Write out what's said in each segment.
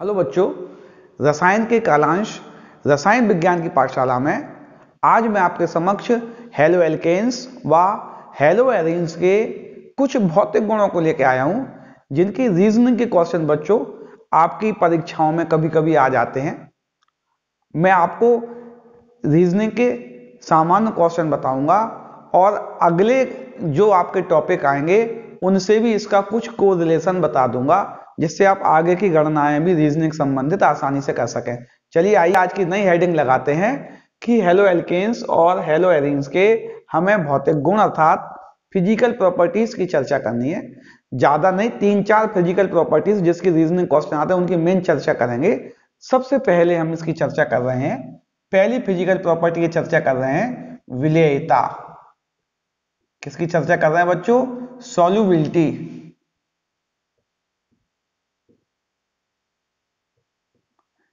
Hello बच्चों, रसायन के कालांश रसायन विज्ञान की पाठशाला में आज मैं आपके समक्ष हेलो एल्केन्स व हेलो एरीन्स के कुछ भौतिक गुणों को लेकर आया हूं, जिनकी रीजनिंग के क्वेश्चन बच्चों आपकी परीक्षाओं में कभी कभी आ जाते हैं। मैं आपको रीजनिंग के सामान्य क्वेश्चन बताऊंगा और अगले जो आपके टॉपिक आएंगे उनसे भी इसका कुछ कोरिलेशन बता दूंगा, जिससे आप आगे की गणनाएं भी रीजनिंग संबंधित आसानी से कर सकें। चलिए आइए आज की नई हेडिंग लगाते हैं कि हेलो एल्केन्स और हेलो एरीन्स के हमें भौतिक गुण अर्थात फिजिकल प्रॉपर्टीज की चर्चा करनी है। ज्यादा नहीं, 3-4 फिजिकल प्रॉपर्टीज जिसकी रीजनिंग क्वेश्चन आते हैं उनकी मेन चर्चा करेंगे। सबसे पहले हम इसकी चर्चा कर रहे हैं, पहली फिजिकल प्रॉपर्टी की चर्चा कर रहे हैं विलेयता। किसकी चर्चा कर रहे हैं बच्चों? सॉल्युबिलिटी।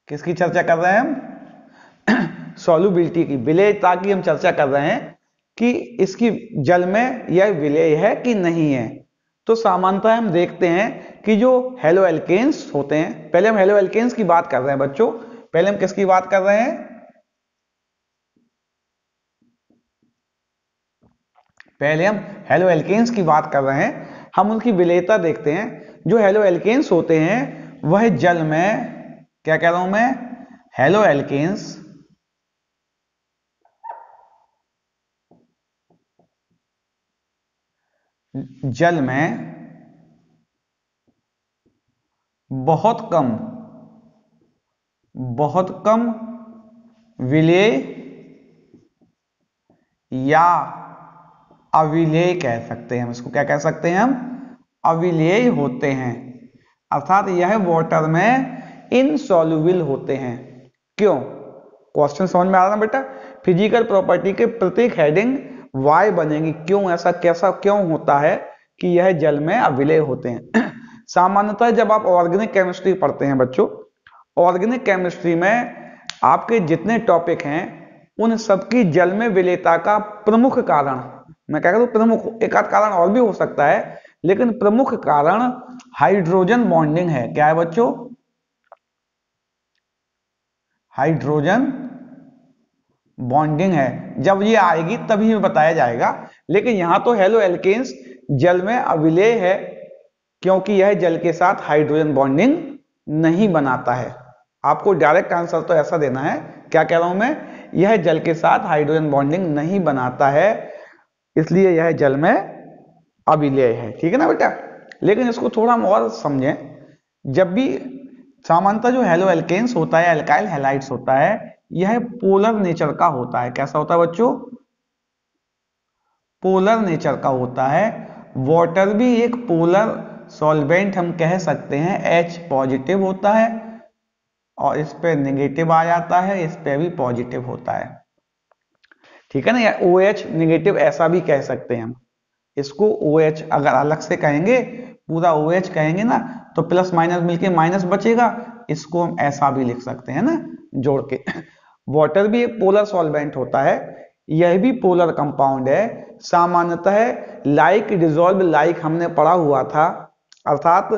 किसकी चर्चा कर रहे हैं हम? सॉल्युबिलिटी की, विलेयता की हम चर्चा कर रहे हैं कि इसकी जल में यह विलेय है कि नहीं है। तो सामान्यतः हम देखते हैं कि जो हेलो एल्केन्स होते हैं, पहले हम हेलो एल्केन्स की बात कर रहे हैं बच्चों। पहले हम किसकी बात कर रहे हैं? पहले हम हेलो एल्केन्स की बात कर रहे हैं। हम उनकी विलेयता देखते हैं। जो हेलो एल्केन्स होते हैं वह जल में, क्या कह रहा हूं मैं? हेलो एल्केन्स जल में बहुत कम विलेय या अविलेय कह सकते हैं हम इसको। क्या कह सकते हैं हम? अविलेय होते हैं, अर्थात यह वाटर में इनसॉल्युबल होते हैं। क्यों? क्वेश्चन समझ में आ रहा ना बेटा? फिजिकल प्रॉपर्टी के प्रत्येक हेडिंग वाई बनेगी। क्यों ऐसा, कैसा क्यों होता है कि यह जल में अविलेय होते हैं? सामान्यतः जब आप ऑर्गेनिक केमिस्ट्री पढ़ते हैं बच्चों, ऑर्गेनिक केमिस्ट्री में आपके जितने टॉपिक हैं उन सबकी जल में विलेयता का प्रमुख कारण, मैं क्या कहता हूं प्रमुख, एक आध कारण और भी हो सकता है, लेकिन प्रमुख कारण हाइड्रोजन बॉन्डिंग है। क्या है बच्चों? हाइड्रोजन बॉन्डिंग है। जब ये आएगी तभी बताया जाएगा, लेकिन यहां तो हेलो एल्केन्स जल में अविलेय है क्योंकि यह जल के साथ हाइड्रोजन बॉन्डिंग नहीं बनाता है। आपको डायरेक्ट आंसर तो ऐसा देना है, क्या कह रहा हूं मैं? यह जल के साथ हाइड्रोजन बॉन्डिंग नहीं बनाता है, इसलिए यह जल में अविलेय है। ठीक है ना बेटा? लेकिन इसको थोड़ा हम और समझें। जब भी सामान्यतः जो हेलो एल्केन्स होता है, एल्काइल हैलाइड्स होता है, यह पोलर नेचर का होता है। कैसा होता है बच्चों? पोलर नेचर का होता है। वाटर भी एक पोलर सॉल्वेंट हम कह सकते हैं, H पॉजिटिव होता है और इस पे नेगेटिव आ जाता है, इस पे भी पॉजिटिव होता है। ठीक है ना? या OH नेगेटिव ऐसा भी कह सकते हैं हम इसको। OH अगर अलग से कहेंगे, पूरा OH कहेंगे ना, तो प्लस माइनस मिलके माइनस बचेगा। इसको हम ऐसा भी लिख सकते हैं ना, जोड़ के। वाटर भी एक पोलर सॉल्वेंट होता है, यह भी पोलर कंपाउंड है। सामान्यतः लाइक डिजॉल्व लाइक हमने पढ़ा हुआ था, अर्थात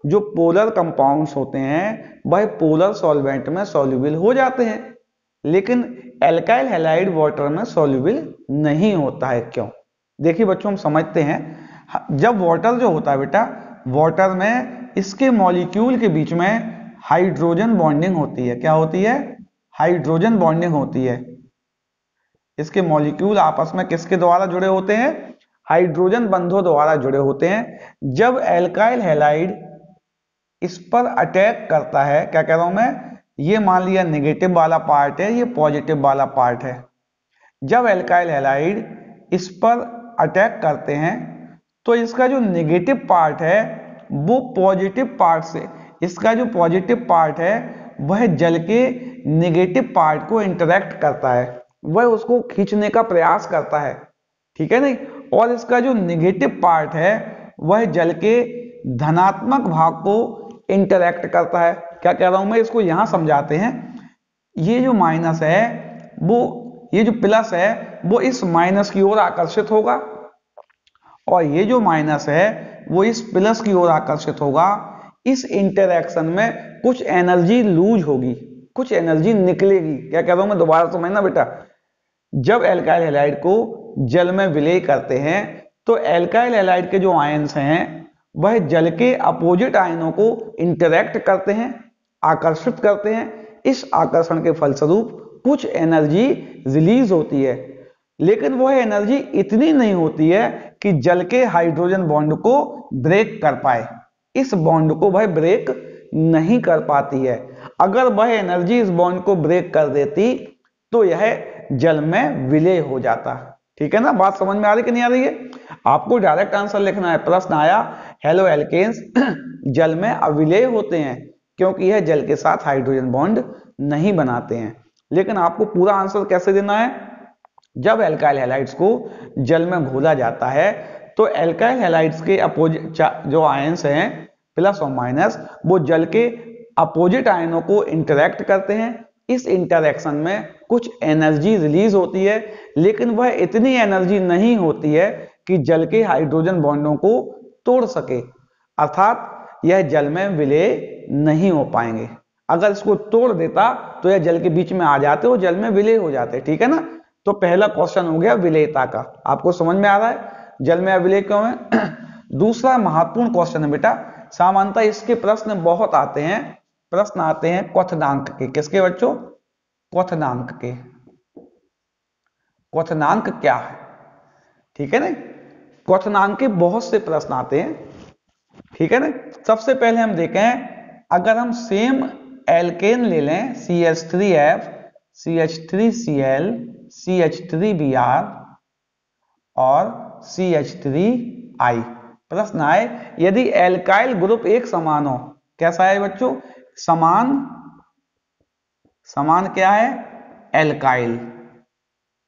जो पोलर कंपाउंड्स होते हैं वह पोलर सॉल्वेंट में सॉल्युबल हो जाते हैं, लेकिन एल्काइल हैलाइड वाटर में सॉल्युबल नहीं होता है। क्यों? देखिए बच्चों, हम समझते हैं। जब वाटर जो होता है बेटा, वाटर में इसके मॉलिक्यूल के बीच में हाइड्रोजन बॉन्डिंग होती है। क्या होती है? हाइड्रोजन बॉन्डिंग होती है। इसके मॉलिक्यूल आपस में किसके द्वारा जुड़े होते हैं? हाइड्रोजन बंधों द्वारा जुड़े होते हैं। जब एल्काइल हैलाइड इस पर अटैक करता है, क्या कह रहा हूं मैं? ये मान लिया नेगेटिव वाला पार्ट है, ये पॉजिटिव वाला पार्ट है। जब एल्काइल हैलाइड इस पर अटैक करते हैं तो इसका जो नेगेटिव पार्ट है वो पॉजिटिव पार्ट से, इसका जो पॉजिटिव पार्ट है वह जल के नेगेटिव पार्ट को इंटरेक्ट करता है, वह उसको खींचने का प्रयास करता है। ठीक है नहीं? और इसका जो नेगेटिव पार्ट है वह जल के धनात्मक भाग को इंटरेक्ट करता है। क्या कह रहा हूं मैं? इसको यहां समझाते हैं। ये जो माइनस है वो, ये जो प्लस है वो इस माइनस की ओर आकर्षित होगा, और ये जो माइनस है वो इस प्लस की ओर आकर्षित होगा। इस इंटरेक्शन में कुछ एनर्जी लूज होगी, कुछ एनर्जी निकलेगी। क्या कह रहा हूं मैं, दोबारा समझना बेटा। जब एल्काइल हैलाइड को जल में विलय करते हैं तो एल्काइल हैलाइड के जो आयंस हैं वह जल के अपोजिट आयनों को इंटरैक्ट करते हैं, आकर्षित करते हैं। इस आकर्षण के फलस्वरूप कुछ एनर्जी रिलीज होती है, लेकिन वह एनर्जी इतनी नहीं होती है कि जल के हाइड्रोजन बॉन्ड को ब्रेक कर पाए। इस बॉन्ड को वह ब्रेक नहीं कर पाती है। अगर वह एनर्जी इस बॉन्ड को ब्रेक कर देती तो यह जल में विलय हो जाता। ठीक है ना, बात समझ में आ रही कि नहीं आ रही है? आपको डायरेक्ट आंसर लिखना है। प्रश्न आया हेलो एल्केन्स जल में अविलय होते हैं क्योंकि यह जल के साथ हाइड्रोजन बॉन्ड नहीं बनाते हैं। लेकिन आपको पूरा आंसर कैसे देना है? जब एल्काइल हैलाइड्स को जल में घोला जाता है तो एल्काइल हैलाइड्स के अपोजिट जो आयंस हैं प्लस और माइनस, वो जल के अपोजिट आयनों को इंटरैक्ट करते हैं। इस इंटरैक्शन में कुछ एनर्जी रिलीज होती है, लेकिन वह इतनी एनर्जी नहीं होती है कि जल के हाइड्रोजन बॉन्डों को तोड़ सके, अर्थात यह जल में विलय नहीं हो पाएंगे। अगर इसको तोड़ देता तो यह जल के बीच में आ जाते और जल में विलय हो जाते। ठीक है ना, तो पहला क्वेश्चन हो गया विलयता का। आपको समझ में आ रहा है जल में अविलय क्यों है? दूसरा महत्वपूर्ण क्वेश्चन है बेटा, सामान्यतः इसके प्रश्न बहुत आते हैं। प्रश्न आते हैं क्वथनांक के। किसके बच्चों? क्वथनांक के। क्वथनांक क्या है? ठीक है ना, क्वथनांक के बहुत से प्रश्न आते हैं। ठीक है ना, सबसे पहले हम देखें, अगर हम सेम एल्केन ले लें CH3F, CH3Cl, CH3Br और CH3I। प्रश्न आए यदि एल्काइल ग्रुप एक समान हो। कैसा है बच्चों? समान। समान क्या है? एल्काइल।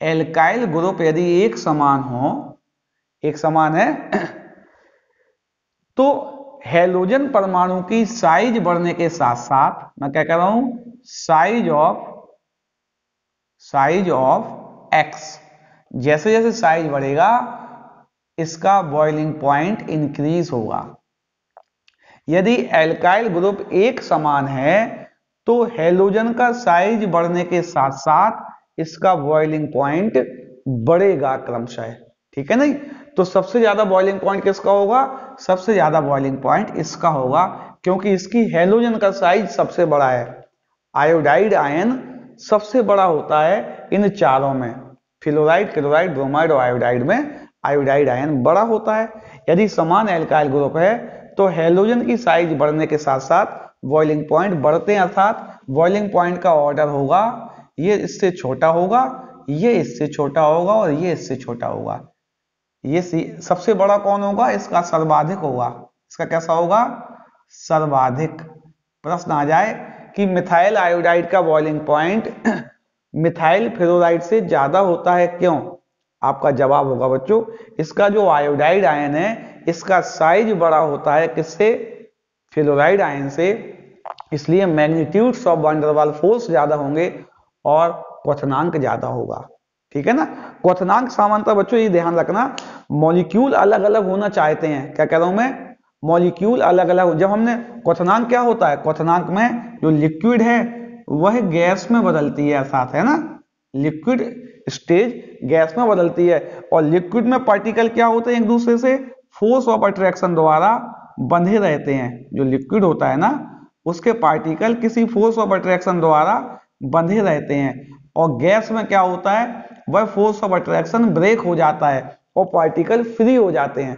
एल्काइल ग्रुप यदि एक समान हो, एक समान है तो हैलोजन परमाणु की साइज बढ़ने के साथ साथ, मैं क्या कह रहा हूं, साइज ऑफ एक्स, जैसे जैसे साइज बढ़ेगा इसका बॉइलिंग पॉइंट इंक्रीज होगा। यदि एल्काइल ग्रुप एक समान है तो हैलोजन का साइज बढ़ने के साथ साथ इसका बॉइलिंग पॉइंट बढ़ेगा क्रमशः। ठीक है नहीं, तो सबसे ज्यादा बॉइलिंग पॉइंट किसका होगा? सबसे ज्यादा बॉइलिंग पॉइंट इसका होगा, क्योंकि इसकी हैलोजन का साइज सबसे बड़ा है। आयोडाइड आयन सबसे बड़ा होता है इन चारों में, फ्लोराइड, क्लोराइड, ब्रोमाइड और आयोडाइड में आयोडाइड आयन बड़ा होता है। यदि समान एल्काइल ग्रुप है तो हैलोजन की साइज बढ़ने के साथ साथ बॉइलिंग पॉइंट बढ़ते हैं, अर्थात बॉइलिंग पॉइंट का ऑर्डर होगा, ये इससे छोटा होगा, ये इससे छोटा होगा और ये इससे छोटा होगा। ये सबसे बड़ा कौन होगा? इसका सर्वाधिक होगा। इसका कैसा होगा? सर्वाधिक। प्रश्न आ जाए कि मिथाइल आयोडाइड का बॉइलिंग पॉइंट मिथाइल फ्लोराइड से ज्यादा होता है, क्यों? आपका जवाब होगा बच्चों, इसका जो आयोडाइड आयन है इसका साइज बड़ा होता है किससे? फ्लोराइड आयन से, इसलिए मैग्नीट्यूड्स ऑफ वैन डर वाल फोर्स ज्यादा होंगे और क्वथनांक ज्यादा होगा। ठीक है ना, क्वथनांक सामान्यतः बच्चों ये ध्यान रखना, मॉलिक्यूल अलग अलग होना चाहते हैं। क्या कह रहा हूं मैं? मॉलिक्यूल अलग अलग। जब हमने क्वथनांक क्या होता है? क्वथनांक में जो लिक्विड है वह गैस में बदलती है, अर्थात है ना, लिक्विड स्टेज गैस में बदलती है और लिक्विड में पार्टिकल क्या होते हैं? एक दूसरे से फोर्स ऑफ अट्रैक्शन द्वारा बंधे रहते हैं। जो लिक्विड होता है ना उसके पार्टिकल किसी फोर्स ऑफ अट्रैक्शन द्वारा बंधे रहते हैं, और गैस में क्या होता है? वह फोर्स ऑफ अट्रैक्शन ब्रेक हो जाता है और पार्टिकल फ्री हो जाते हैं।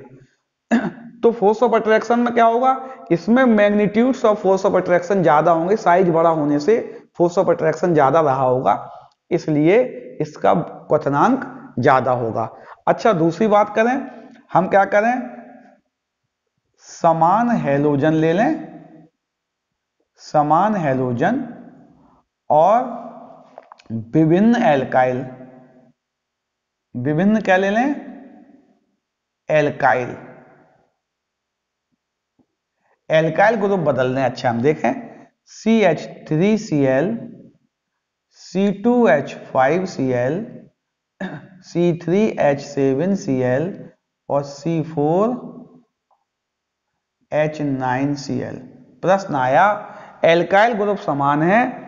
तो फोर्स ऑफ अट्रैक्शन में क्या होगा? इसमें magnitudes of force of attraction ज्यादा होंगे, साइज बड़ा होने से फोर्स ऑफ अट्रैक्शन ज्यादा रहा होगा, इसलिए इसका क्वथनांक ज्यादा होगा। अच्छा, दूसरी बात करें, हम क्या करें, समान हैलोजन ले लें, समान हैलोजन और विभिन्न एल्काइल, विभिन्न क्या ले लें? एल्काइल। एल्काइल ग्रुप बदल दें। अच्छा, हम देखें CH3Cl, C2H5Cl, C3H7Cl और C4H9Cl। प्रश्न आया एल्काइल ग्रुप समान है,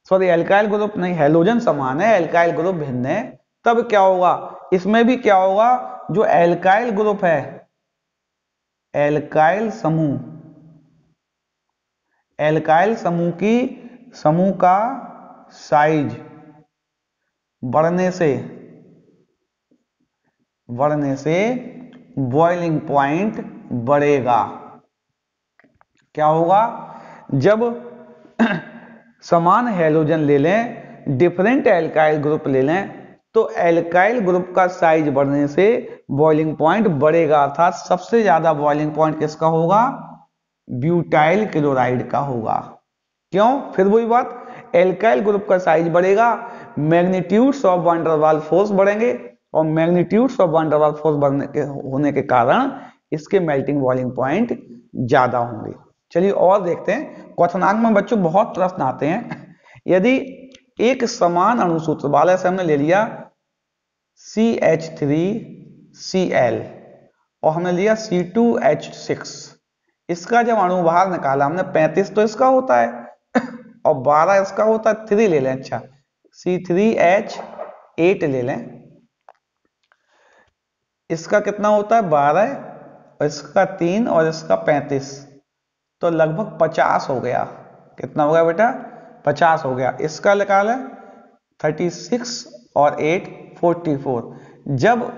सॉरी एल्काइल ग्रुप नहीं, हैलोजन समान है, एल्काइल ग्रुप भिन्न है, तब क्या होगा, इसमें भी क्या होगा, जो एल्काइल ग्रुप है, एल्काइल समूह का साइज बढ़ने से बॉइलिंग पॉइंट बढ़ेगा। क्या होगा, जब समान हैलोजन ले लें, डिफरेंट एल्काइल ग्रुप ले लें, तो एल्काइल ग्रुप का साइज बढ़ने से बॉइलिंग पॉइंट बढ़ेगा, अर्थात सबसे ज्यादा बॉइलिंग पॉइंट किसका होगा, ब्यूटाइल क्लोराइड का होगा। क्यों, फिर वही बात, एल्काइल ग्रुप का साइज बढ़ेगा, magnitudes of van der Waals force बढ़ेंगे, और magnitudes of van der Waals force होने के कारण इसके मेल्टिंग बॉइलिंग पॉइंट ज्यादा होंगे। चलिए और देखते हैं, क्वथनांक में बच्चों बहुत प्रश्न आते हैं। यदि एक समान अणु सूत्र वाले से हमने ले लिया CH3Cl और हमने लिया C2H6, इसका जब अणु भार निकाला हमने 35 तो इसका होता है और 12 इसका होता है, 3 ले लें, अच्छा C3H8 ले लें, इसका कितना होता है 12 और इसका 3 और इसका 35, तो लगभग 50 हो गया। कितना हो गया बेटा, 50 हो गया। इसका निकाले 36 और 8 44। जब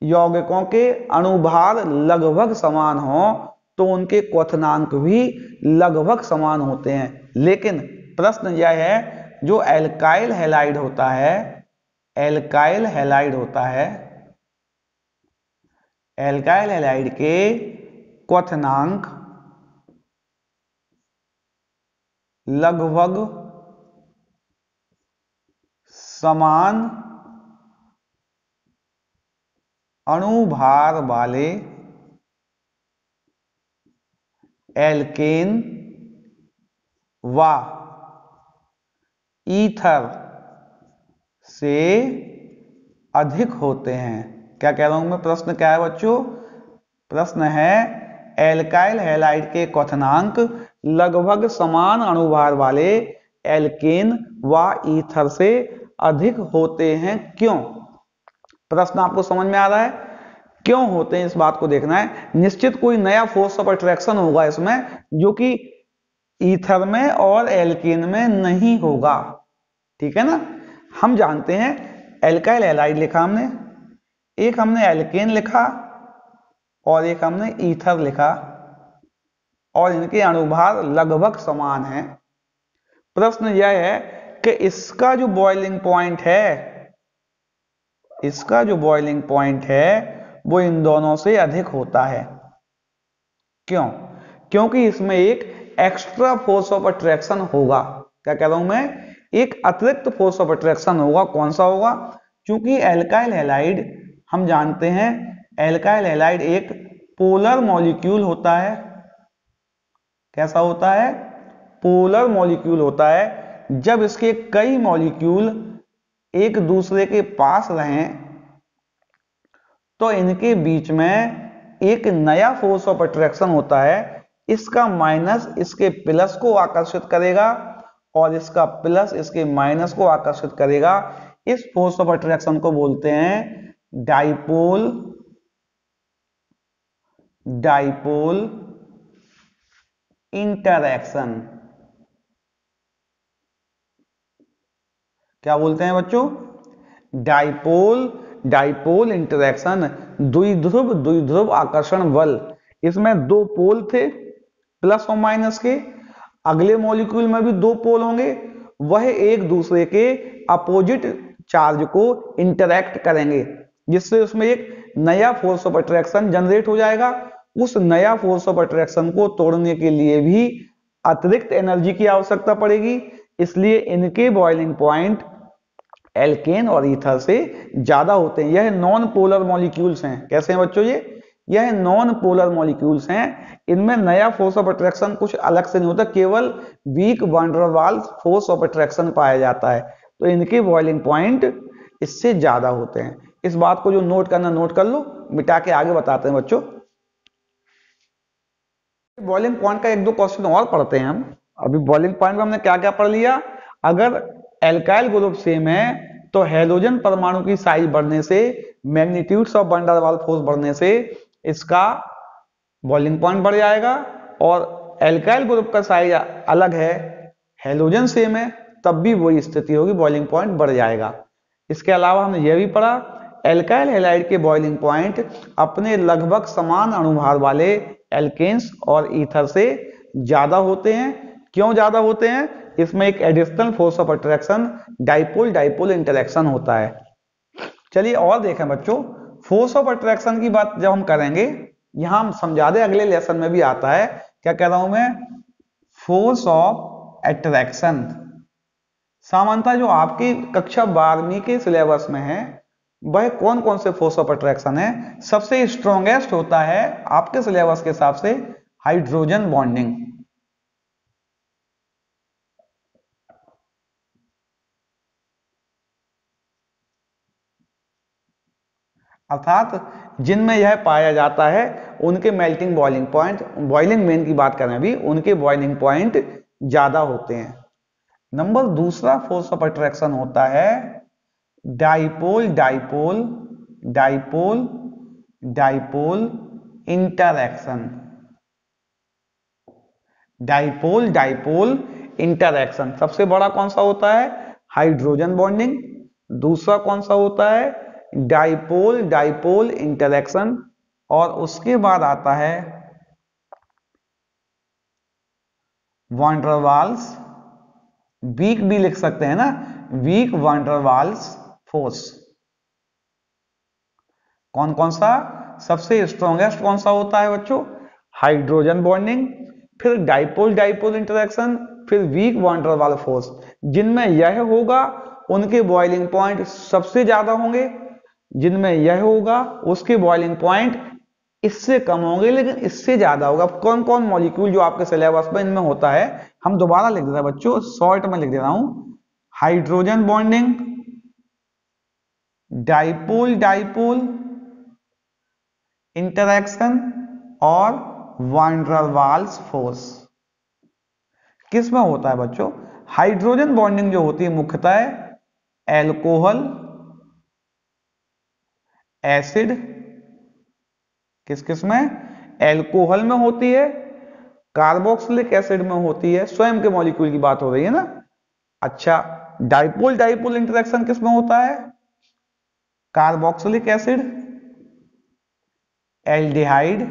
यौगिकों के अणुभार लगभग समान हो तो उनके क्वथनांक भी लगभग समान होते हैं, लेकिन प्रश्न यह है जो एल्काइल हैलाइड होता है, एल्काइल हैलाइड के क्वथनांक लगभग समान अणुभार वाले एल्केन व ईथर से अधिक होते हैं। क्या कह रहा हूं मैं, प्रश्न क्या है बच्चों, प्रश्न है एल्काइल हैलाइड के क्वथनांक लगभग समान अणुभार वाले एल्केन व ईथर से अधिक होते हैं, क्यों। प्रश्न आपको समझ में आ रहा है, क्यों होते हैं इस बात को देखना है। निश्चित कोई नया फोर्स ऑफ अट्रैक्शन होगा इसमें जो कि ईथर में और एल्केन में नहीं होगा, ठीक है ना। हम जानते हैं एल्काइल हैलाइड लिखा हमने, एक हमने एल्केन लिखा और एक हमने ईथर लिखा और इनके अणुभार लगभग समान हैं। प्रश्न यह है कि इसका जो बॉइलिंग पॉइंट है वो इन दोनों से अधिक होता है। क्यों, क्योंकि इसमें एक एक्स्ट्रा फोर्स ऑफ अट्रैक्शन होगा। क्या कह रहा हूं मैं, एक अतिरिक्त फोर्स ऑफ अट्रैक्शन होगा। कौन सा होगा, क्योंकि एल्काइल हैलाइड हम जानते हैं एल्काइल हैलाइड एक पोलर मॉलिक्यूल होता है। कैसा होता है, पोलर मॉलिक्यूल होता है। जब इसके कई मॉलिक्यूल एक दूसरे के पास रहें तो इनके बीच में एक नया फोर्स ऑफ अट्रैक्शन होता है। इसका माइनस इसके प्लस को आकर्षित करेगा और इसका प्लस इसके माइनस को आकर्षित करेगा। इस फोर्स ऑफ अट्रैक्शन को बोलते हैं डाइपोल इंटरैक्शन। क्या बोलते हैं बच्चों, डाइपोल इंटरैक्शन, द्विध्रुव आकर्षण बल। इसमें दो पोल थे प्लस और माइनस के, अगले मॉलिक्यूल में भी दो पोल होंगे, वह एक दूसरे के अपोजिट चार्ज को इंटरैक्ट करेंगे, जिससे उसमें एक नया फोर्स ऑफ अट्रैक्शन जनरेट हो जाएगा। उस नया फोर्स ऑफ अट्रैक्शन को तोड़ने के लिए भी अतिरिक्त एनर्जी की आवश्यकता पड़ेगी, इसलिए इनके बॉइलिंग पॉइंट एल्केन और ईथर से ज्यादा होते हैं। यह नॉन पोलर मॉलिक्यूल्स हैं। कैसे हैं बच्चों, यह नॉन पोलर मॉलिक्यूल्स हैं। इनमें नया फोर्स ऑफ अट्रैक्शन कुछ अलग से नहीं होता, केवल weak van der Waals force of attraction पाया जाता है, तो इनके बॉइलिंग पॉइंट इससे ज्यादा होते हैं। इस बात को जो नोट करना नोट कर लो, मिटा के आगे बताते हैं बच्चों। बॉइलिंग पॉइंट का एक दो क्वेश्चन और पढ़ते हैं हम। अभी बॉइलिंग पॉइंट में हमने क्या क्या पढ़ लिया। अगर एल्काइल ग्रुप सेम है तो हैलोजन परमाणु की साइज बढ़ने से, magnitudes of van der Waals force बढ़ने से इसका बॉइलिंग पॉइंट बढ़ जाएगा। और एल्काइल ग्रुप का साइज अलग है, हैलोजन सेम है, तब भी वही स्थिति होगी, बॉइलिंग पॉइंट बढ़ जाएगा। इसके अलावा हमने यह भी पढ़ा एल्काइल हैलाइड के बॉइलिंग पॉइंट अपने लगभग समान अणुभार वाले एल्केन्स और ईथर से ज्यादा होते हैं। क्यों ज्यादा होते हैं? इसमें एक additional force of attraction, dipole dipole interaction होता है। चलिए और देखें बच्चों, फोर्स ऑफ अट्रैक्शन की बात जब हम करेंगे, यहां हम समझा दे, अगले लेसन में भी आता है। क्या कह रहा हूं मैं? फोर्स ऑफ अट्रैक्शन सामान्यतः जो आपकी कक्षा 12वीं के सिलेबस में है वह कौन कौन से फोर्स ऑफ अट्रैक्शन है। सबसे स्ट्रॉन्गेस्ट होता है आपके सिलेबस के हिसाब से हाइड्रोजन बॉन्डिंग। अर्थात जिनमें यह पाया जाता है उनके melting boiling point, boiling main की बात करें अभी, उनके बॉइलिंग पॉइंट ज्यादा होते हैं। नंबर दूसरा फोर्स ऑफ अट्रैक्शन होता है dipole dipole dipole dipole interaction. Dipole dipole interaction सबसे बड़ा कौन सा होता है? Hydrogen bonding. दूसरा कौन सा होता है? Dipole dipole interaction. और उसके बाद आता है वैन डर वाल्स, वीक भी लिख सकते हैं ना, weak van der Waals force. कौन कौन सा? सबसे स्ट्रॉन्गेस्ट कौन सा होता है बच्चों? हाइड्रोजन बॉन्डिंग, फिर डाइपोल डाइपोल इंटरेक्शन, फिर weak van der Waals force. जिनमें यह होगा उनके बॉइलिंग पॉइंट सबसे ज्यादा होंगे, जिनमें यह होगा उसके बॉइलिंग पॉइंट इससे कम होंगे, लेकिन इससे ज्यादा होगा। कौन कौन मॉलिक्यूल जो आपके सिलेबस में इनमें होता है, हम दोबारा लिख देते हैं बच्चों, शॉर्ट में लिख दे रहा हूं। Hydrogen bonding, dipole dipole interaction और वैन डर वाल्स फोर्स। किस में होता है बच्चों? हाइड्रोजन बॉन्डिंग जो होती है मुख्यतः एल्कोहल, एसिड, किस किस में? एल्कोहल में होती है, कार्बोक्सिलिक एसिड में होती है, स्वयं के मॉलिक्यूल की बात हो रही है ना। अच्छा, डाइपोल डाइपोल इंटरेक्शन किस में होता है? कार्बोक्सिलिक एसिड, एल्डिहाइड,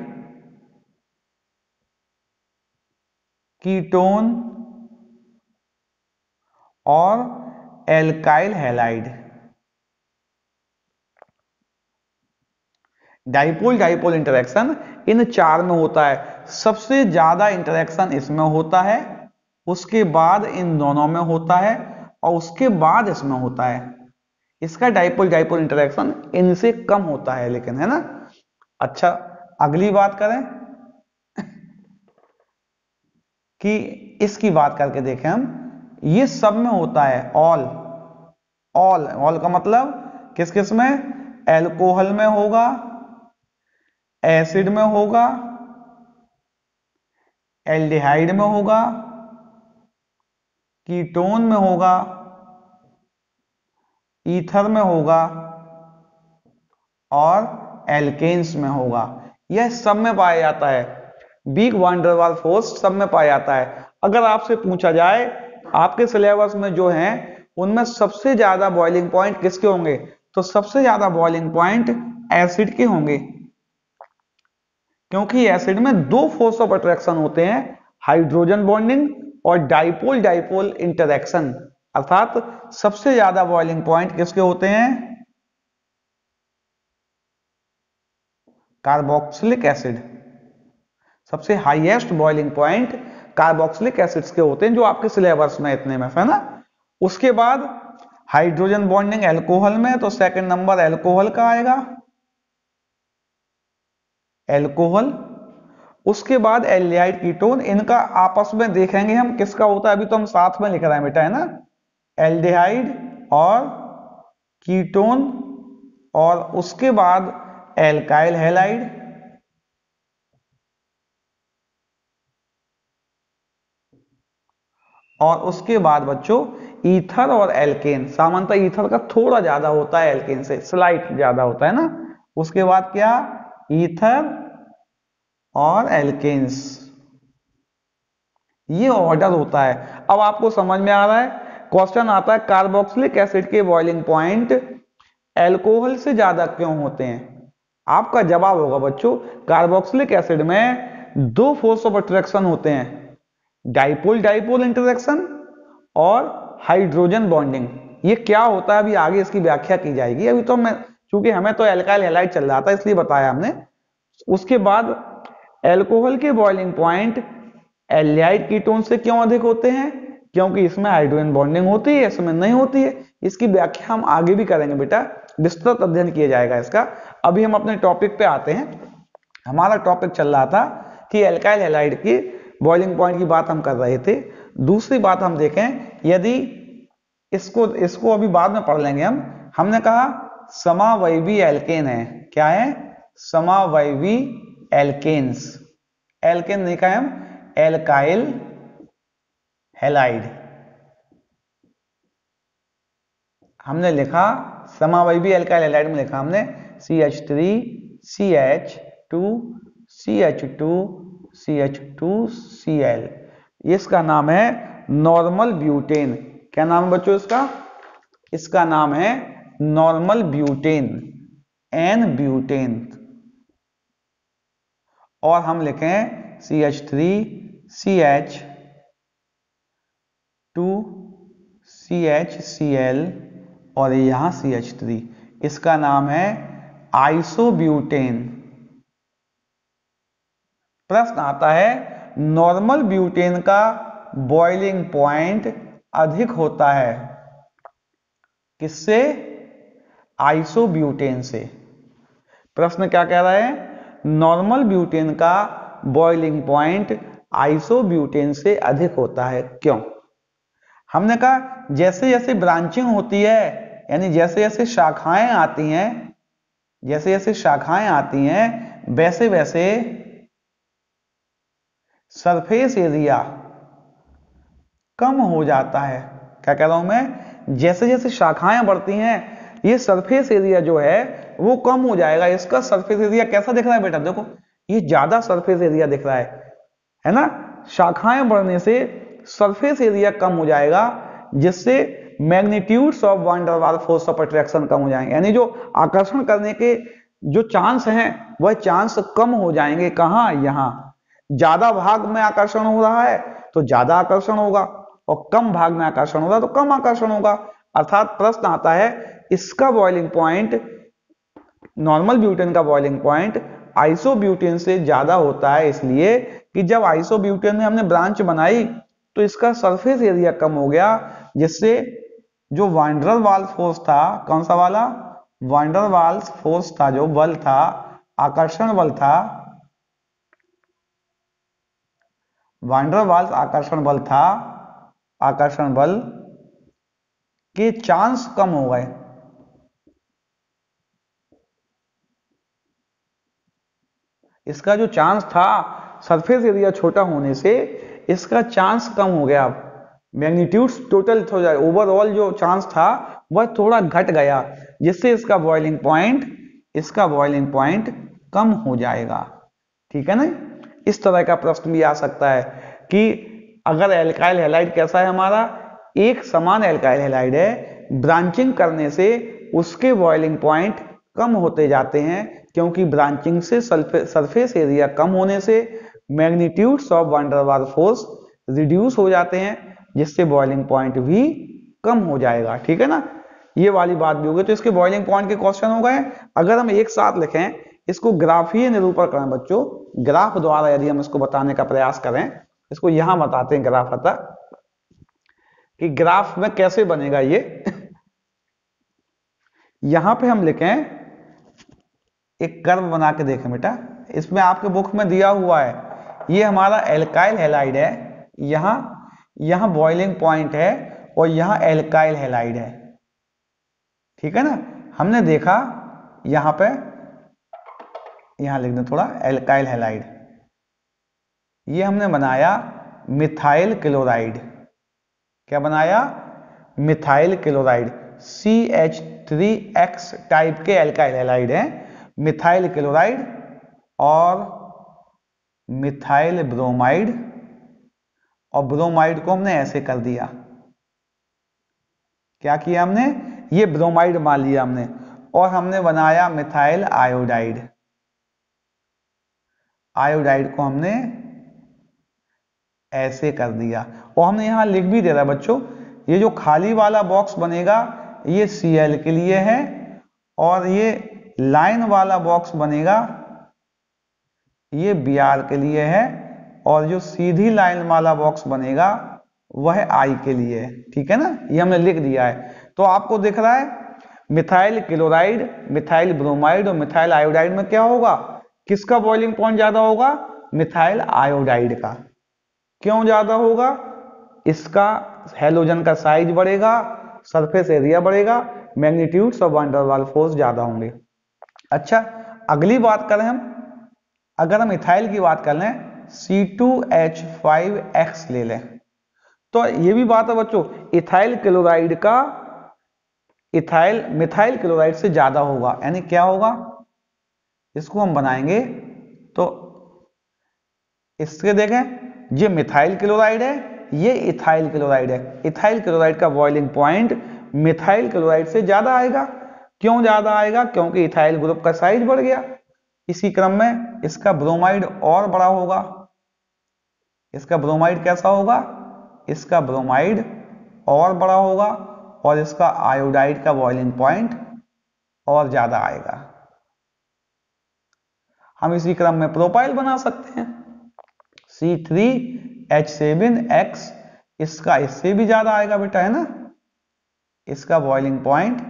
कीटोन और alkyl halide. Dipole dipole interaction इन चार में होता है। सबसे ज्यादा इंटरेक्शन इसमें होता है, उसके बाद इन दोनों में होता है, और उसके बाद इसमें होता है। इसका डाइपोल डाइपोल इंटरेक्शन इनसे कम होता है लेकिन, है ना। अच्छा, अगली बात करें कि इसकी बात करके देखें हम, ये सब में होता है ऑल। ऑल ऑल का मतलब किस किस में? एल्कोहल में होगा, एसिड में होगा, एल्डिहाइड में होगा, कीटोन में होगा, ईथर में होगा और एल्केन्स में होगा। यह सब में पाया जाता है। Weak van der Waals force सब में पाया जाता है। अगर आपसे पूछा जाए आपके सिलेबस में जो हैं उनमें सबसे ज्यादा बॉइलिंग पॉइंट किसके होंगे, तो सबसे ज्यादा बॉइलिंग पॉइंट एसिड के होंगे, क्योंकि एसिड में दो फोर्स ऑफ अट्रैक्शन होते हैं, हाइड्रोजन बॉन्डिंग और डाइपोल डाइपोल इंटरैक्शन। अर्थात सबसे ज्यादा बॉइलिंग पॉइंट किसके होते हैं? Carboxylic acid. सबसे highest boiling point carboxylic acids के होते हैं जो आपके सिलेबस में इतने में, है ना। उसके बाद हाइड्रोजन बॉन्डिंग एल्कोहल में, तो सेकंड नंबर एल्कोहल का आएगा, एल्कोहल। उसके बाद एल्डिहाइड कीटोन, इनका आपस में देखेंगे हम किसका होता है, अभी तो हम साथ में लिख रहे हैं बेटा, है ना। एल्डिहाइड और कीटोन, और उसके बाद एल्काइल हैलाइड, और उसके बाद बच्चों ईथर और एल्केन, सामान्यतः ईथर का थोड़ा ज्यादा होता है एल्केन से, स्लाइट ज्यादा होता है ना। उसके बाद क्या, ईथर और एल्केन्स, ये ऑर्डर होता है। अब आपको समझ में आ रहा है। क्वेश्चन आता है कार्बोक्सिलिक एसिड के बॉइलिंग पॉइंट एल्कोहल से ज्यादा क्यों होते हैं। आपका जवाब होगा बच्चों, कार्बोक्सिलिक एसिड में दो फोर्स ऑफ अट्रैक्शन होते हैं, डाइपोल डाइपोल इंटरेक्शन और हाइड्रोजन बॉन्डिंग। ये क्या होता है अभी आगे इसकी व्याख्या की जाएगी, अभी तो मैं, चूंकि हमें तो एल्काइल हैलाइड चल रहा था इसलिए बताया हमने। उसके बाद एल्कोहल के बॉइलिंग पॉइंट एल्डिहाइड कीटोन से क्यों अधिक होते हैं, क्योंकि इसमें हाइड्रोजन बॉन्डिंग होती है, इसमें नहीं होती है। इसकी व्याख्या हम आगे भी करेंगे बेटा, विस्तृत अध्ययन किया जाएगा इसका। अभी हम अपने टॉपिक पे आते हैं। हमारा टॉपिक चल रहा था कि एल्काइल हैलाइड की बॉइलिंग पॉइंट की बात हम कर रहे थे। दूसरी बात हम देखें, यदि इसको अभी बाद में पढ़ लेंगे हम। हमने कहा समावयवी एल्केन है, क्या है, समावयवी एल्केन्स। एल्केन नहीं कहा हम, एल्काइल हैलाइड हमने लिखा, समावयवी एल्काइल हैलाइड में लिखा हमने CH3CH2 CH2 CH2Cl। इसका नाम है नॉर्मल ब्यूटेन। क्या नाम है बच्चों इसका, इसका नाम है नॉर्मल ब्यूटेन, एन ब्यूटेन। और हम लिखें CH3CH2 CHCl और यहां CH3, इसका नाम है आइसोब्यूटेन। प्रश्न आता है नॉर्मल ब्यूटेन का बॉइलिंग पॉइंट अधिक होता है किससे, आइसोब्यूटेन से। प्रश्न क्या कह रहा है, नॉर्मल ब्यूटेन का बॉइलिंग पॉइंट आइसोब्यूटेन से अधिक होता है, क्यों। हमने कहा जैसे जैसे ब्रांचिंग होती है, यानी जैसे जैसे शाखाएं आती हैं, जैसे जैसे शाखाएं आती हैं वैसे वैसे सरफेस एरिया कम हो जाता है। क्या कह रहा हूं मैं, जैसे जैसे शाखाएं बढ़ती हैं ये सरफेस एरिया जो है वो कम हो जाएगा। इसका सरफेस एरिया कैसा दिख रहा है बेटा, देखो ये ज्यादा सरफेस एरिया दिख रहा है ना। शाखाएं बढ़ने से सरफेस एरिया कम हो जाएगा, जिससे magnitudes of van der Waals force of attraction कम हो जाएंगे, यानी जो आकर्षण करने के जो चांस हैं वह चांस कम हो जाएंगे। कहां, यहां ज्यादा भाग में आकर्षण हो रहा है तो ज्यादा आकर्षण होगा, और कम भाग में आकर्षण होगा तो कम आकर्षण होगा। अर्थात प्रश्न आता है इसका बॉइलिंग पॉइंट, नॉर्मल ब्यूटेन का बॉइलिंग पॉइंट आइसोब्यूटेन से ज्यादा होता है, इसलिए कि जब आइसोब्यूटेन में हमने ब्रांच बनाई तो इसका सरफेस एरिया कम हो गया, जिससे जो वान डेर वाल्स फोर्स था, कौन सा वाला, वान डेर वाल्स फोर्स था, जो बल था, आकर्षण बल था, वान डेर वाल्स आकर्षण बल था, आकर्षण बल के चांस कम हो गए। इसका जो चांस था सरफेस एरिया छोटा होने से इसका चांस कम हो गया, मैग्नीट्यूड्स टोटल हो जाए, ओवरऑल जो चांस था वह थोड़ा घट गया, जिससे इसका बॉइलिंग पॉइंट कम हो जाएगा। ठीक है ना। इस तरह का प्रश्न भी आ सकता है कि अगर एल्काइल हैलाइड कैसा है हमारा, एक समान एल्काइल हैलाइड है, ब्रांचिंग करने से उसके बॉइलिंग पॉइंट कम होते जाते हैं, क्योंकि ब्रांचिंग से सरफेस एरिया कम होने से magnitudes of van der Waals force reduce हो जाते हैं, जिससे बॉइलिंग पॉइंट भी कम हो जाएगा। ठीक है ना, ये वाली बात भी हो गई। तो इसके बॉइलिंग पॉइंट के क्वेश्चन हो गए। अगर हम एक साथ लिखें, इसको ग्राफीय निरूपण करें बच्चों, ग्राफ द्वारा यदि हम इसको बताने का प्रयास करें, इसको यहां बताते हैं ग्राफ अतः कि ग्राफ में कैसे बनेगा ये। यहां पे हम लिखें, एक कर्व बना के देखें बेटा, इसमें आपके बुक में दिया हुआ है, ये हमारा एल्काइल हैलाइड है, यहां बॉइलिंग पॉइंट है और यहां एल्काइल हैलाइड है। ठीक है ना, हमने देखा यहां पे, यहां लिख दें थोड़ा, एल्काइल हैलाइड, ये हमने बनाया मिथाइल क्लोराइड, क्या बनाया? Methyl chloride. CH3X टाइप के एल्काइल हैलाइड हैं मिथाइल क्लोराइड और मिथाइल ब्रोमाइड, और ब्रोमाइड को हमने ऐसे कर दिया, क्या किया हमने? ये ब्रोमाइड मान लिया हमने, और हमने बनाया मिथाइल आयोडाइड। आयोडाइड को हमने ऐसे कर दिया, और हमने यहां लिख भी दे रहा है बच्चों, ये जो खाली वाला बॉक्स बनेगा ये Cl के लिए है, और ये लाइन वाला बॉक्स बनेगा ये Br के लिए है, और जो सीधी लाइन वाला बॉक्स बनेगा वह I के लिए है। ठीक है ना, ये हमने लिख दिया है। तो आपको दिख रहा है मिथाइल क्लोराइड, मिथाइल ब्रोमाइड और मिथाइल आयोडाइड में क्या होगा? किसका बॉइलिंग पॉइंट ज्यादा होगा? मिथाइल आयोडाइड का। क्यों ज्यादा होगा? इसका हैलोजन का साइज बढ़ेगा, सरफेस एरिया बढ़ेगा, magnitudes of van der Waals force ज्यादा होंगे। अच्छा, अगली बात करें हम, अगर हम इथाइल की बात कर लें, C2H5X ले लें, तो ये भी बात है बच्चों, इथाइल क्लोराइड का इथाइल मिथाइल क्लोराइड से ज्यादा होगा, यानी क्या होगा? इसको हम बनाएंगे तो इसके देखें, ये मिथाइल क्लोराइड है, ये इथाइल क्लोराइड है। इथाइल क्लोराइड का बॉइलिंग पॉइंट मिथाइल क्लोराइड से ज्यादा आएगा। क्यों ज्यादा आएगा? क्योंकि इथाइल ग्रुप का साइज बढ़ गया। इसी क्रम में इसका ब्रोमाइड और बड़ा होगा। इसका ब्रोमाइड कैसा होगा? इसका ब्रोमाइड और बड़ा होगा, और इसका आयोडाइड का बॉइलिंग पॉइंट और ज्यादा आएगा। हम इसी क्रम में प्रोपाइल बना सकते हैं, C3H7X, इसका इससे भी ज्यादा आएगा बेटा, है ना, इसका बॉइलिंग पॉइंट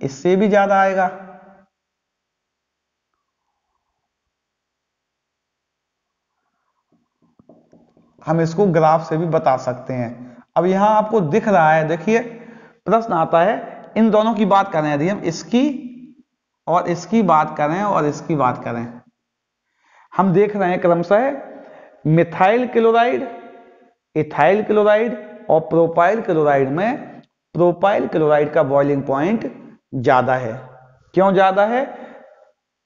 इससे भी ज्यादा आएगा। हम इसको ग्राफ से भी बता सकते हैं। अब यहां आपको दिख रहा है, देखिए प्रश्न आता है, इन दोनों की बात करें, यदि हम इसकी और इसकी बात करें और इसकी बात करें, हम देख रहे हैं क्रमशः मिथाइल क्लोराइड, इथाइल क्लोराइड और प्रोपाइल क्लोराइड में प्रोपाइल क्लोराइड का बॉइलिंग पॉइंट ज्यादा है। क्यों ज्यादा है?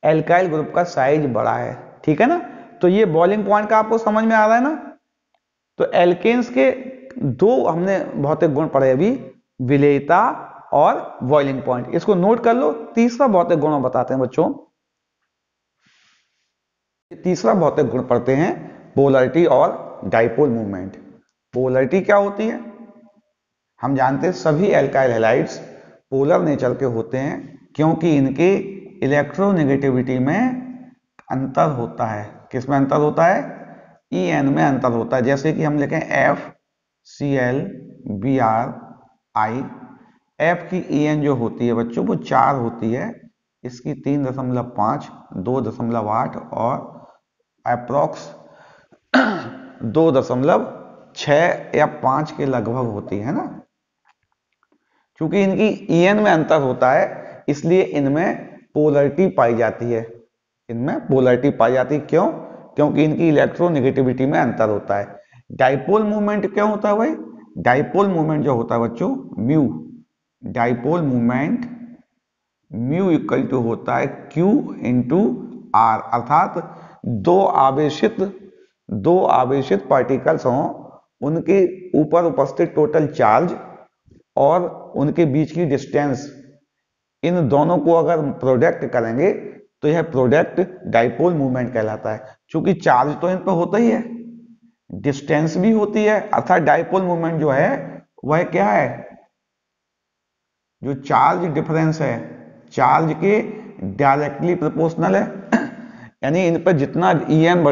एल्काइल ग्रुप का साइज बड़ा है। ठीक है ना, तो ये बॉइलिंग पॉइंट का आपको समझ में आ रहा है ना। तो एल्केन्स के दो हमने भौतिक गुण पढ़े अभी, विलेयता और बॉइलिंग पॉइंट, इसको नोट कर लो। तीसरा भौतिक गुण बताते हैं बच्चों, तीसरा भौतिक गुण पढ़ते हैं पोलरिटी और डाइपोल मूवमेंट। पोलरिटी क्या होती है? हम जानते हैं सभी एल्काइल हैलाइड्स पोलर नेचर के होते हैं, क्योंकि इनके इलेक्ट्रोनेगेटिविटी में अंतर होता है। किस में अंतर होता है? En में अंतर होता है। जैसे कि हम लिखें FCl Br I, F की En जो होती है बच्चों वो 4 होती है, इसकी 3.5, 2.8 और अप्रोक्स 2.6 या 5 के लगभग होती है ना। क्योंकि इनकी En में अंतर होता है, इसलिए इनमें पोलरिटी पाई जाती है। इनमें पोलरिटी पाई जाती है, क्यों? क्योंकि इनकी इलेक्ट्रोनेगेटिविटी में अंतर होता है। डाइपोल मूवमेंट क्या होता है भाई? डाइपोल मूवमेंट जो होता है बच्चों, mu, dipole movement mu equal to होता है Q इंटू R, अर्थात दो आवेशित पार्टिकल्स हों, उनके ऊपर उपस्थित टोटल चार्ज और उनके बीच की डिस्टेंस, इन दोनों को अगर प्रोडक्ट करेंगे तो यह प्रोडक्ट डाइपोल मूवमेंट कहलाता है। क्योंकि चार्ज तो इन पर होता ही है, डिस्टेंस भी होती है, अर्थात डाइपोल मूवमेंट जो है वह क्या है? जो चार्ज डिफरेंस है, चार्ज के डायरेक्टली प्रोपोर्शनल है। यानी इन पर जितना En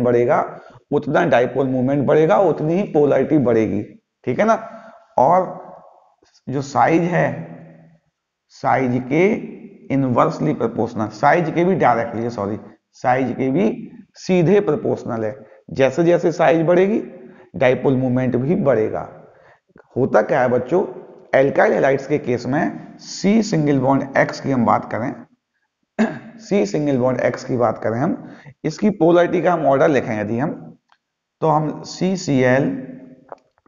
बढ़ेगा उतना डाइपोल मूवमेंट बढ़ेगा, उतनी ही पोलरिटी बढ़ेगी। ठीक है ना। और जो साइज है, साइज के इनवर्सली प्रोपोर्शनल, साइज के भी डायरेक्टली, साइज के भी सीधे प्रोपोर्शनल है। जैसे जैसे साइज बढ़ेगी डाइपोल मूवमेंट भी बढ़ेगा। होता क्या है बच्चों, एल्काइल हैलाइड्स के केस में C सिंगल बॉन्ड X की हम बात करें, C सिंगल बॉन्ड X की बात करें, हम इसकी पोलरिटी का हम ऑर्डर लिखें यदि हम, तो हम CCl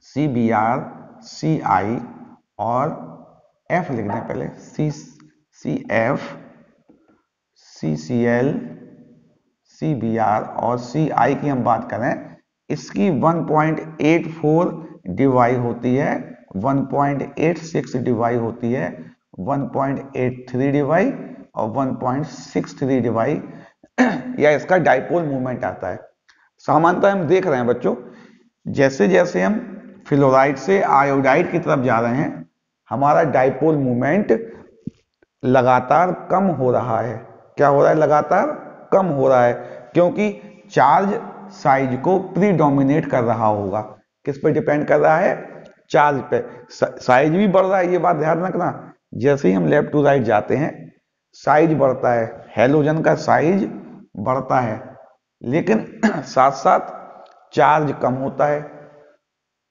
CBr, Ci और F लिख दें पहले, CF, CCl, CBr और Ci की हम बात करें, इसकी 1.84 डिवाई होती है, 1.86 डिवाई होती है, 1.83 डिवाई और 1.63 डिवाई या इसका डाइपोल मूवमेंट आता है। सामान्यतः हम देख रहे हैं बच्चों, जैसे जैसे हम फ्लोराइड से आयोडाइड की तरफ जा रहे हैं, हमारा डाइपोल मूवमेंट लगातार कम हो रहा है। क्या हो रहा है? लगातार कम हो रहा है, क्योंकि चार्ज साइज को प्रीडोमिनेट कर रहा होगा। किस पे डिपेंड कर रहा है? चार्ज पे। साइज भी बढ़ रहा है, ये बात ध्यान रखना। जैसे ही हम लेफ्ट टू राइट जाते हैं, साइज बढ़ता है, हेलोजन का साइज बढ़ता है, लेकिन साथ साथ चार्ज कम होता है।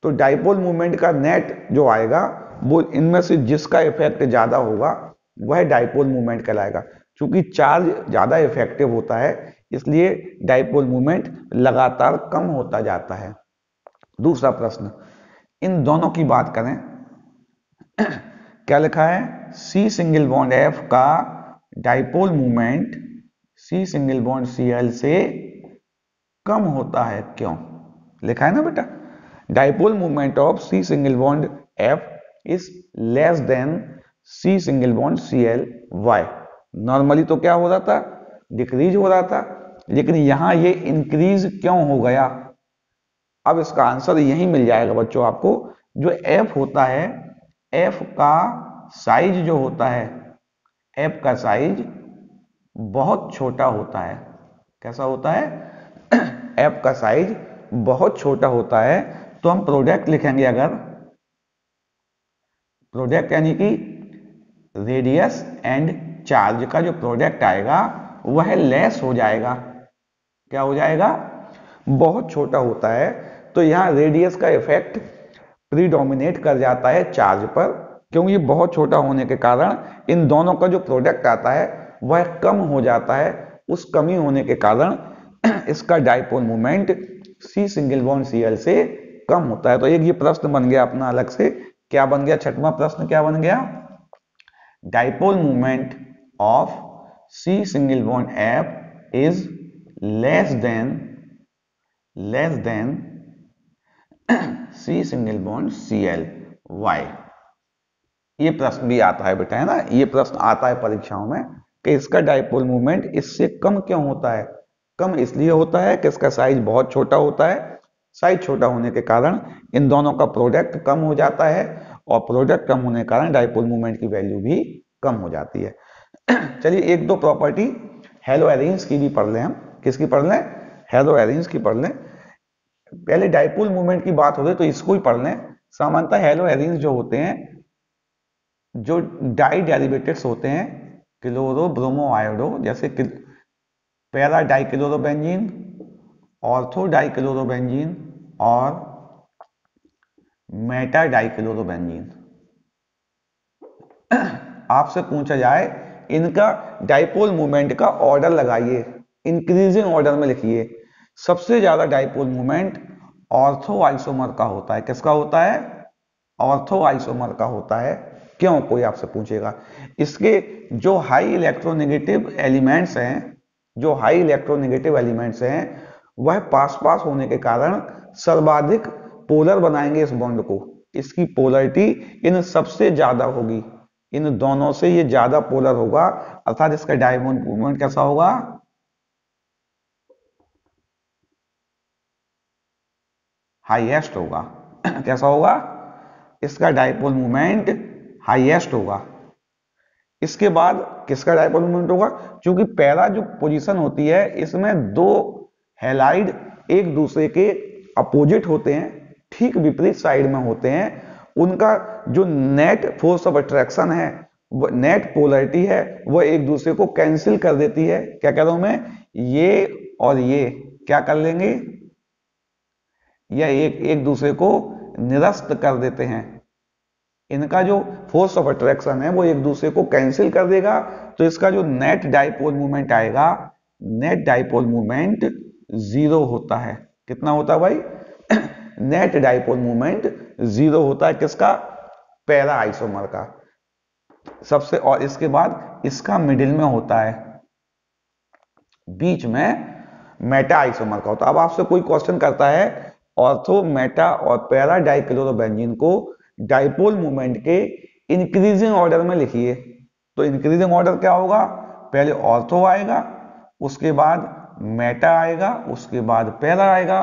तो डाइपोल मूवमेंट का नेट जो आएगा, वो इनमें से जिसका इफेक्ट ज्यादा होगा वह डाइपोल मूवमेंट कहलाएगा। क्योंकि चार्ज ज्यादा इफेक्टिव होता है, इसलिए डाइपोल मूवमेंट लगातार कम होता जाता है। दूसरा प्रश्न, इन दोनों की बात करें, क्या लिखा है? C सिंगल बॉन्ड F का dipole movement C single bond Cl से कम होता है, क्यों? लिखा है ना बेटा, dipole movement of C single bond F is less than C single bond Cl। Why? Normally तो क्या हो रहा था? डिक्रीज हो रहा था, लेकिन यहां ये इंक्रीज क्यों हो गया? अब इसका आंसर यही मिल जाएगा बच्चों आपको। जो F होता है, F का साइज जो होता है, F का साइज बहुत छोटा होता है। कैसा होता है? F का साइज बहुत छोटा होता है। तो हम प्रोडक्ट लिखेंगे, अगर प्रोडक्ट यानी कि रेडियस एंड चार्ज का जो प्रोडक्ट आएगा वह लेस हो जाएगा। क्या हो जाएगा? बहुत छोटा होता है। तो यहां रेडियस का इफेक्ट प्रीडोमिनेट कर जाता है चार्ज पर, क्योंकि ये बहुत छोटा होने के कारण इन दोनों का जो प्रोडक्ट आता है वह कम हो जाता है। उस कमी होने के कारण इसका dipole movement C single bond Cl से कम होता है। तो एक ये प्रश्न बन गया अपना अलग से। क्या बन गया? छठवां प्रश्न क्या बन गया? Dipole movement of C single bond F is less than C single bond Cl। Why? ये प्रश्न भी आता है बेटा, है ना, ये प्रश्न आता है परीक्षाओं में कि इसका डाइपोल मूवमेंट इससे कम क्यों होता है। कम इसलिए होता है कि इसका साइज बहुत छोटा होता है। साइज छोटा होने के कारण इन दोनों का प्रोडक्ट कम हो जाता है, और प्रोडक्ट कम होने के कारण डाइपोल मूवमेंट की वैल्यू भी कम हो जाती है। चलिए एक दो प्रॉपर्टी हेलो एरिन्स की भी पढ़ लें हम। किसकी पढ़ लें? हेलो एरिन्स की पढ़ लें। पहले डाइपोल मूवमेंट की बात हो रही तो इसको ही पढ़ लें। सामान्यतः हेलो एरिन्स जो होते हैं, जो डाई डेरिवेटिव्स होते हैं, क्लोरो ब्रोमो आयोडो, जैसे पैरा डाइक्लोरोबेंजीन, ऑर्थो डाइक्लोरोबेंजीन और मेटा डाइक्लोरोबेंजीन। आपसे पूछा जाए इनका डाइपोल मूवमेंट का ऑर्डर लगाइए, इंक्रीजिंग ऑर्डर में लिखिए। सबसे ज्यादा डाइपोल मूवमेंट ऑर्थो आइसोमर का होता है। किसका होता है? ऑर्थो आइसोमर का होता है। क्यों? कोई आपसे पूछेगा। इसके जो हाई इलेक्ट्रोनेगेटिव एलिमेंट्स हैं, वह पास पास होने के कारण सर्वाधिक पोलर बनाएंगे इस बॉन्ड को। इसकी पोलरिटी इन सबसे ज्यादा होगी, इन दोनों से ये ज्यादा पोलर होगा, अर्थात इसका डाइपोल मूवमेंट कैसा होगा? हाईएस्ट होगा। कैसा होगा? इसका डाइपोल मूवमेंट हाईएस्ट होगा। इसके बाद किसका डाइपोल मूवमेंट होगा? क्योंकि पैरा जो पोजीशन होती है, इसमें दो हैलाइड एक दूसरे के अपोजिट होते हैं, ठीक विपरीत साइड में होते हैं। उनका जो नेट फोर्स ऑफ अट्रैक्शन है, वो नेट पोलरिटी है, वो एक दूसरे को कैंसिल कर देती है। क्या कह रहा हूं मैं? ये और ये क्या कर लेंगे? या एक दूसरे को निरस्त कर देते हैं। इनका जो फोर्स ऑफ अट्रैक्शन है वो एक दूसरे को कैंसिल कर देगा। तो इसका जो नेट डाइपोल मूवमेंट आएगा, नेट डाइपोल मूवमेंट 0 होता है। कितना होता है भाई? नेट डाइपोल मूवमेंट जीरो होता है किसका, पैरा आइसोमर का सबसे, और इसके बाद इसका मिडिल में होता है, बीच में मेटा आइसोमर का होता है। अब आपसे कोई क्वेश्चन करता है ऑर्थो, मेटा और पैरा डाइक्लोरोबेंजीन को डाइपोल मूवमेंट के इंक्रीजिंग ऑर्डर में लिखिए, तो इंक्रीजिंग ऑर्डर क्या होगा, पहले ऑर्थो आएगा, उसके बाद मेटा आएगा, उसके बाद पैरा आएगा,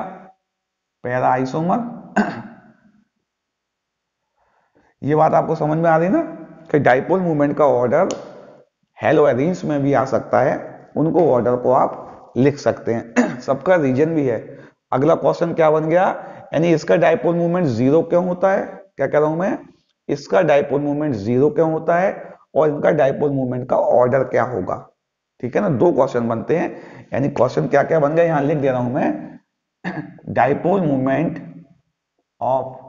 पैरा आइसोमर। ये बात आपको समझ में आ रही ना कि डाइपोल मूवमेंट का ऑर्डर हेलोएरीन्स में भी आ सकता है, उनको ऑर्डर को आप लिख सकते हैं। सबका रीजन भी है। अगला क्वेश्चन क्या बन गया, यानी इसका डाइपोल मूवमेंट जीरो क्यों होता है, क्या कह रहा हूं मैं, इसका डाइपोल मूवमेंट जीरो क्यों होता है और इनका डाइपोल मूवमेंट का ऑर्डर क्या होगा। ठीक है ना, दो क्वेश्चन बनते हैं, यानी क्वेश्चन क्या क्या बन गया यहां लिख दे रहा हूं मैं। Dipole movement of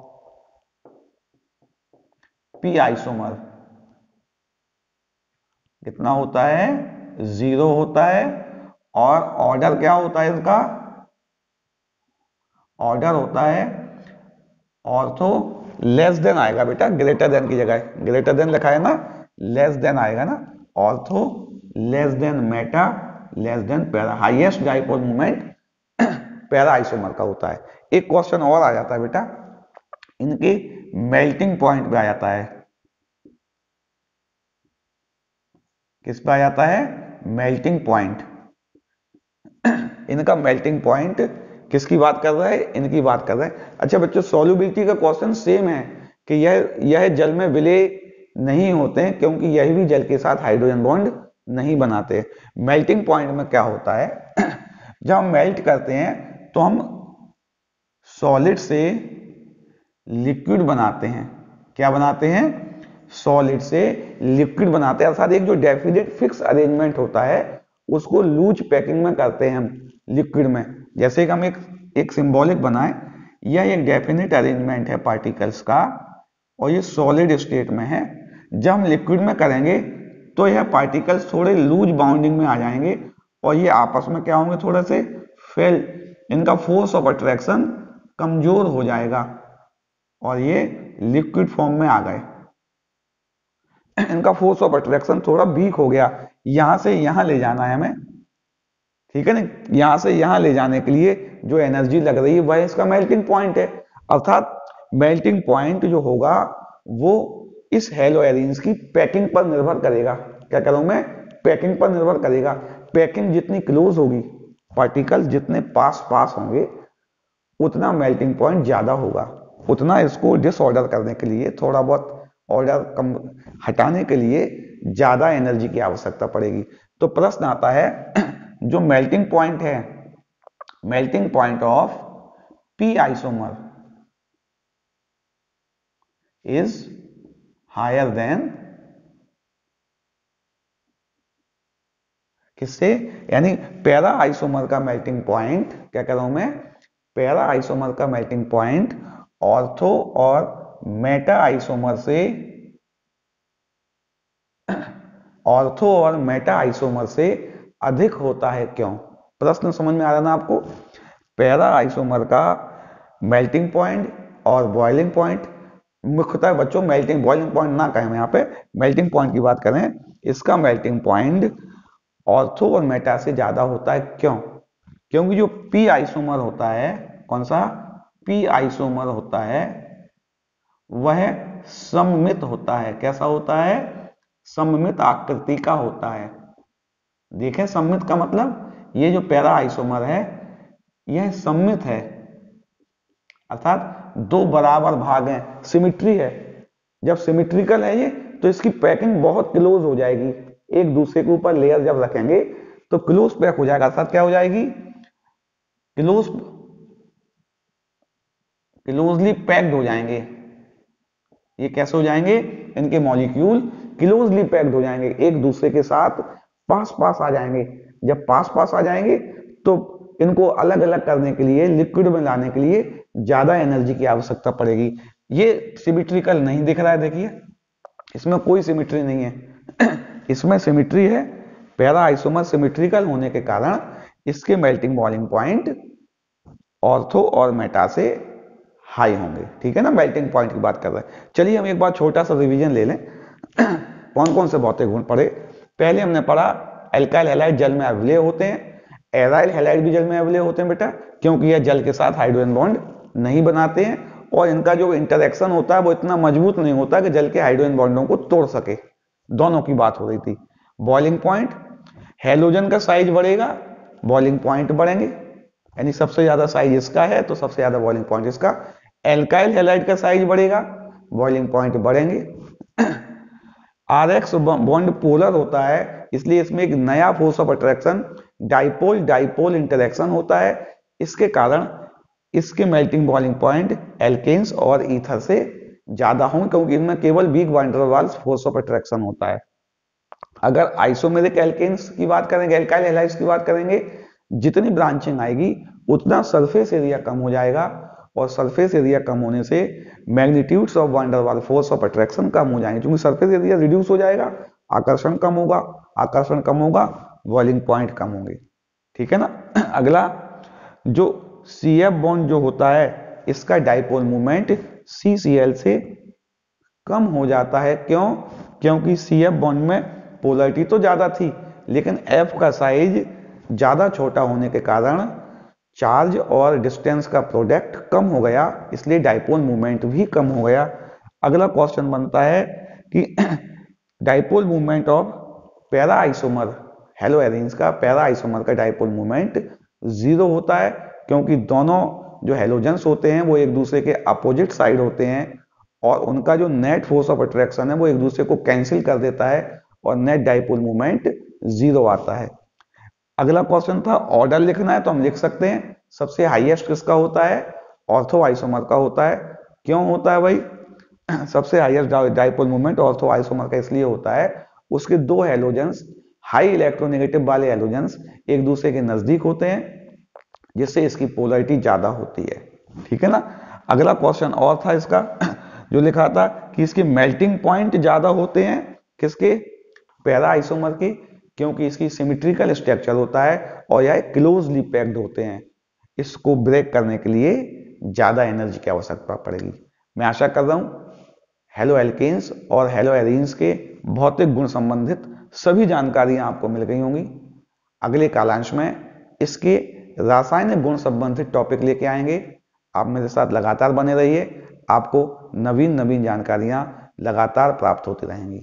P isomer कितना होता है, जीरो होता है, और ऑर्डर क्या होता है इसका, ऑर्डर होता है ऑर्थो लेस देन आएगा बेटा, ग्रेटर देन की जगह ग्रेटर देन लिखा है ना, लेस देन आएगा ना, ortho less than Meta less than para, highest dipole movement para isomer का होता है। एक क्वेश्चन और आ जाता है बेटा, इनके मेल्टिंग पॉइंट पे आ जाता है, किस पे आ जाता है, मेल्टिंग पॉइंट। इनका मेल्टिंग पॉइंट किसकी बात कर रहा है, इनकी बात कर रहा है। अच्छा बच्चों, सॉल्युबिलिटी का क्वेश्चन सेम है कि यह जल में विलय नहीं होते हैं क्योंकि यह भी जल के साथ हाइड्रोजन बॉन्ड नहीं बनाते। मेल्टिंग पॉइंट में क्या होता है, जब हम मेल्ट करते हैं तो हम सॉलिड से लिक्विड बनाते हैं, क्या बनाते हैं, सॉलिड से लिक्विड बनाते हैं, अर्थात एक जो डेफिनेट फिक्स अरेंजमेंट होता है उसको लूज पैकिंग में करते हैं हम लिक्विड में। जैसे कि हम एक सिंबॉलिक बनाएं, यह एक डेफिनेट अरेंजमेंट है पार्टिकल्स का और ये सॉलिड स्टेट में है। जब हम लिक्विड में करेंगे तो यह पार्टिकल्स थोड़े लूज बाउंडिंग में आ जाएंगे और ये आपस में क्या होंगे, थोड़े से फेल, इनका फोर्स ऑफ अट्रैक्शन कमजोर हो जाएगा और ये लिक्विड फॉर्म में आ गए। इनका फोर्स ऑफ अट्रैक्शन थोड़ा वीक हो गया, यहां से यहां ले जाना है हमें, ठीक है ना, यहां से यहां ले जाने के लिए जो एनर्जी लग रही है वह इसका मेल्टिंग पॉइंट है। अर्थात मेल्टिंग पॉइंट जो होगा वो इस हेलोएरीन्स की पैकिंग पर निर्भर करेगा। क्या करूं मैं, पैकिंग पर निर्भर करेगा। पैकिंग जितनी क्लोज होगी, पार्टिकल्स जितने पास पास होंगे उतना मेल्टिंग पॉइंट ज्यादा होगा, उतना इसको डिसऑर्डर करने के लिए, थोड़ा बहुत ऑर्डर कम हटाने के लिए ज्यादा एनर्जी की आवश्यकता पड़ेगी। तो प्रश्न आता है जो मेल्टिंग पॉइंट है, melting point of P isomer is higher than किससे, यानी पैरा आइसोमर का मेल्टिंग पॉइंट, क्या कह रहा हूं मैं, पैरा आइसोमर का मेल्टिंग पॉइंट ऑर्थो और मेटा आइसोमर से, ऑर्थो और मेटा आइसोमर से अधिक होता है, क्यों। प्रश्न समझ में आ रहा ना आपको। पैरा आइसोमर का मेल्टिंग पॉइंट और बॉइलिंग पॉइंट, मुख्यतः बच्चों मेल्टिंग बॉइलिंग पॉइंट ना कहें, यहाँ पे मेल्टिंग पॉइंट की बात करें, इसका मेल्टिंग पॉइंट ऑर्थो और मेटा से ज्यादा होता है, क्यों, क्योंकि जो पी आइसोमर होता है, कौन सा पी आइसोमर होता है, वह सममित होता है। कैसा होता है, सममित आकृति का होता है। देखें सममित का मतलब, ये जो पैरा आइसोमर है यह सममित है, अर्थात दो बराबर भाग हैं, सिमिट्री है। जब सिमिट्रिकल है ये तो इसकी पैकिंग बहुत क्लोज हो जाएगी, एक दूसरे के ऊपर लेयर जब रखेंगे तो क्लोज पैक हो जाएगा, अर्थात क्या हो जाएगी, क्लोजली पैक्ड हो जाएंगे। ये कैसे हो जाएंगे, इनके मॉलिक्यूल क्लोजली पैक्ड हो जाएंगे, एक दूसरे के साथ पास पास आ जाएंगे। जब पास पास आ जाएंगे तो इनको अलग अलग करने के लिए, लिक्विड में लाने के लिए ज्यादा एनर्जी की आवश्यकता पड़ेगी। ये सिमिट्रिकल नहीं दिख रहा है, देखिए इसमें कोई सिमिट्री नहीं है। इसमें सिमिट्री है, पैरा आइसोमर सिमिट्रिकल होने के कारण इसके मेल्टिंग बॉइलिंग पॉइंट ऑर्थो और मेटा से हाई होंगे। ठीक है ना, मेल्टिंग पॉइंट की बात कर रहे हैं। चलिए हम एक बार छोटा सा रिवीजन ले लें। कौन कौन से भौतिक गुण पढ़े। पहले हमने पढ़ा एल्काइल हैलाइड जल में अवलेय होते हैं, एराइल हैलाइड भी जल में अवलेय होते हैं बेटा, क्योंकि यह जल के साथ हाइड्रोजन बॉन्ड नहीं बनाते हैं और इनका जो इंटरेक्शन होता है वो इतना मजबूत नहीं होता कि जल के हाइड्रोजन बॉन्डों को तोड़ सके। दोनों की बात हो रही थी। बॉइलिंग पॉइंट, हैलोजन का साइज बढ़ेगा, बॉइलिंग पॉइंट बढ़ेंगे, यानी सबसे ज्यादा साइज इसका है तो सबसे ज्यादा बॉइलिंग पॉइंट इसका। एल्काइल हैलाइड का साइज बढ़ेगा, बॉइलिंग पॉइंट बढ़ेंगे। RX बॉन्ड पोलर होता है, इसलिए इसमें एक नया force of attraction dipole dipole interaction होता है। इसके कारण इसके मेल्टिंग बॉइलिंग पॉइंट एल्केन्स और ईथर से ज्यादा होंगे, क्योंकि इनमें केवल weak van der Waals force of attraction होता है। अगर आइसोमेरिक एल्केन्स की बात करेंगे, एल्काइल हैलाइड्स की बात करेंगे, जितनी ब्रांचिंग आएगी उतना सरफेस एरिया कम हो जाएगा और सरफेस एरिया कम होने से मैग्नीट्यूड्स ऑफ वैन डर वाल फोर्स ऑफ अट्रैक्शन कम हो जाएंगे, क्योंकि सरफेस एरिया रिड्यूस हो जाएगा, आकर्षण कम होगा, आकर्षण कम होगा, बॉइलिंग पॉइंट कम होंगे। ठीक है ना। अगला जो CF बॉन्ड जो होता है इसका डाइपोल मूवमेंट CCl से कम हो जाता है। क्यों? क्योंकि CF बॉन्ड में पोलरिटी तो ज्यादा थी लेकिन F का साइज ज्यादा छोटा होने के कारण चार्ज और डिस्टेंस का प्रोडक्ट कम हो गया, इसलिए डाइपोल मूवमेंट भी कम हो गया। अगला क्वेश्चन बनता है कि dipole movement of para isomer hello arenes का, पैरा आइसोमर का डाइपोल मूवमेंट 0 होता है, क्योंकि दोनों जो हेलोजेंस होते हैं वो एक दूसरे के अपोजिट साइड होते हैं और उनका जो नेट फोर्स ऑफ अट्रैक्शन है वो एक दूसरे को कैंसिल कर देता है और नेट डाइपोल मूवमेंट 0 आता है। अगला क्वेश्चन था ऑर्डर लिखना है, तो हम लिख सकते हैं सबसे हाईएस्ट किसका होता है, ऑर्थो आइसोमर का होता है। क्यों होता है भाई? सबसे highest dipole movement ortho isomer का इसलिए होता है उसके दो हेलोजेंस हाई इलेक्ट्रोनेगेटिव वाले हेलोजेंस एक दूसरे के नजदीक होते हैं, जिससे इसकी पोलरिटी ज्यादा होती है। ठीक है ना। अगला क्वेश्चन और था इसका जो लिखा था कि इसके मेल्टिंग पॉइंट ज्यादा होते हैं, किसके? पैरा आइसोमर के, क्योंकि इसकी सिमेट्रिकल स्ट्रक्चर होता है और यह क्लोजली पैक्ड होते हैं। इसको ब्रेक करने के लिए ज्यादा एनर्जी की आवश्यकता पड़ेगी। मैं आशा कर रहा हूं हेलो एल्केन्स और हेलो एरीन्स के भौतिक गुण संबंधित सभी जानकारियां आपको मिल गई होंगी। अगले कालांश में इसके रासायनिक गुण संबंधित टॉपिक लेके आएंगे। आप मेरे साथ लगातार बने रहिए, आपको नवीन नवीन जानकारियां लगातार प्राप्त होती रहेंगी।